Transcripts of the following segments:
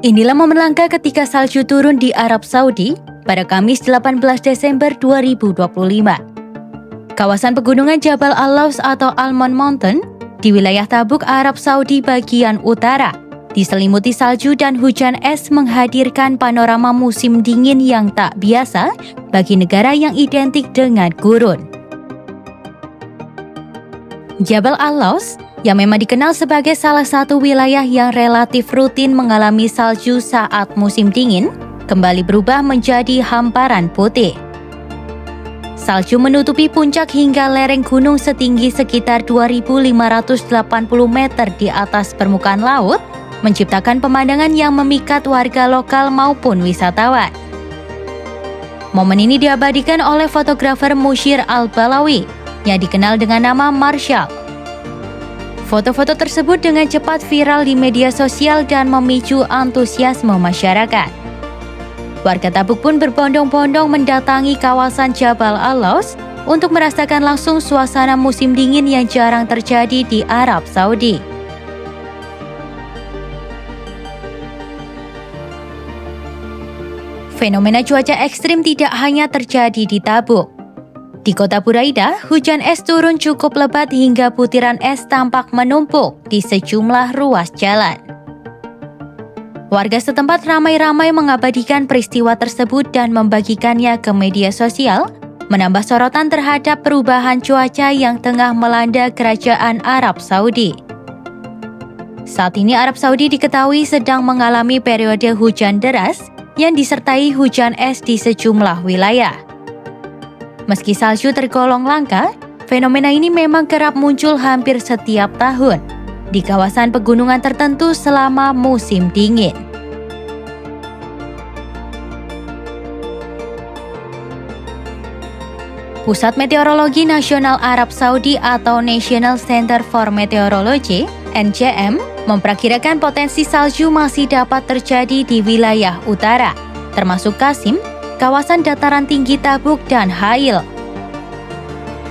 Inilah momen langka ketika salju turun di Arab Saudi pada Kamis 18 Desember 2025. Kawasan pegunungan Jabal Al-Laws atau Almond Mountain di wilayah Tabuk, Arab Saudi bagian utara diselimuti salju dan hujan es, menghadirkan panorama musim dingin yang tak biasa bagi negara yang identik dengan gurun. Jabal Al-Laws yang memang dikenal sebagai salah satu wilayah yang relatif rutin mengalami salju saat musim dingin, kembali berubah menjadi hamparan putih. Salju menutupi puncak hingga lereng gunung setinggi sekitar 2.580 meter di atas permukaan laut, menciptakan pemandangan yang memikat warga lokal maupun wisatawan. Momen ini diabadikan oleh fotografer Mushir Al-Balawi yang dikenal dengan nama Marshall. Foto-foto tersebut dengan cepat viral di media sosial dan memicu antusiasme masyarakat. Warga Tabuk pun berbondong-bondong mendatangi kawasan Jabal Al-Laws untuk merasakan langsung suasana musim dingin yang jarang terjadi di Arab Saudi. Fenomena cuaca ekstrim tidak hanya terjadi di Tabuk. Di kota Buraidah, hujan es turun cukup lebat hingga butiran es tampak menumpuk di sejumlah ruas jalan. Warga setempat ramai-ramai mengabadikan peristiwa tersebut dan membagikannya ke media sosial, menambah sorotan terhadap perubahan cuaca yang tengah melanda kerajaan Arab Saudi. Saat ini Arab Saudi diketahui sedang mengalami periode hujan deras yang disertai hujan es di sejumlah wilayah. Meski salju tergolong langka, fenomena ini memang kerap muncul hampir setiap tahun di kawasan pegunungan tertentu selama musim dingin. Pusat Meteorologi Nasional Arab Saudi atau National Center for Meteorology, NCM, memperkirakan potensi salju masih dapat terjadi di wilayah utara, termasuk Qasim, kawasan dataran tinggi Tabuk, dan Hail.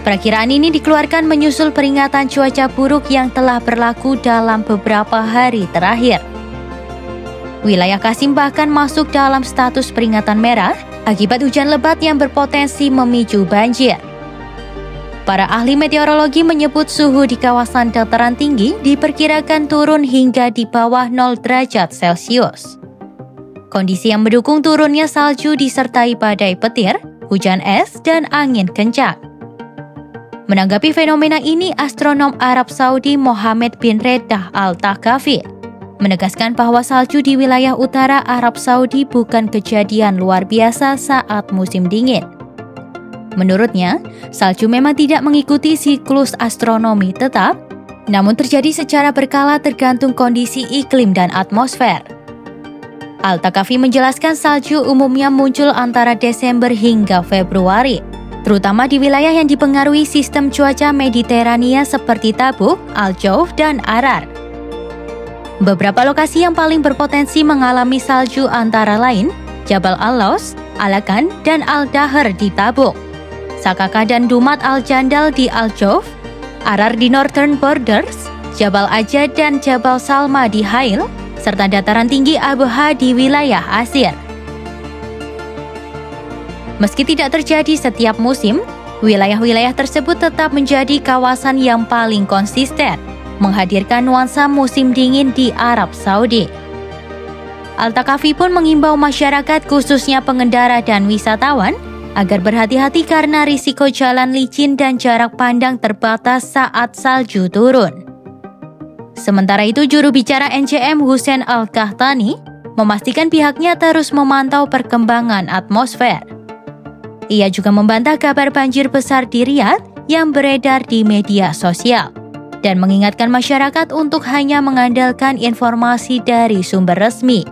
Perakiraan ini dikeluarkan menyusul peringatan cuaca buruk yang telah berlaku dalam beberapa hari terakhir. Wilayah Qasim bahkan masuk dalam status peringatan merah akibat hujan lebat yang berpotensi memicu banjir. Para ahli meteorologi menyebut suhu di kawasan dataran tinggi diperkirakan turun hingga di bawah 0 derajat Celcius. Kondisi yang mendukung turunnya salju disertai badai petir, hujan es, dan angin kencang. Menanggapi fenomena ini, astronom Arab Saudi Mohammed bin Reddah Al-Thaqafi menegaskan bahwa salju di wilayah utara Arab Saudi bukan kejadian luar biasa saat musim dingin. Menurutnya, salju memang tidak mengikuti siklus astronomi tetap, namun terjadi secara berkala tergantung kondisi iklim dan atmosfer. Al-Thaqafi menjelaskan salju umumnya muncul antara Desember hingga Februari, terutama di wilayah yang dipengaruhi sistem cuaca Mediterania seperti Tabuk, Al-Jauf, dan Arar. Beberapa lokasi yang paling berpotensi mengalami salju antara lain Jabal Al-Laws, Alakan, dan Al-Dahr di Tabuk, Sakaka dan Dumat Al-Jandal di Al-Jauf, Arar di Northern Borders, Jabal Ajad dan Jabal Salma di Hail, serta dataran tinggi Abha di wilayah Asir. Meski tidak terjadi setiap musim, wilayah-wilayah tersebut tetap menjadi kawasan yang paling konsisten menghadirkan nuansa musim dingin di Arab Saudi. Al-Thaqafi pun mengimbau masyarakat, khususnya pengendara dan wisatawan, agar berhati-hati karena risiko jalan licin dan jarak pandang terbatas saat salju turun. Sementara itu, juru bicara NCM Hussein Al-Qahtani memastikan pihaknya terus memantau perkembangan atmosfer. Ia juga membantah kabar banjir besar di Riyadh yang beredar di media sosial dan mengingatkan masyarakat untuk hanya mengandalkan informasi dari sumber resmi.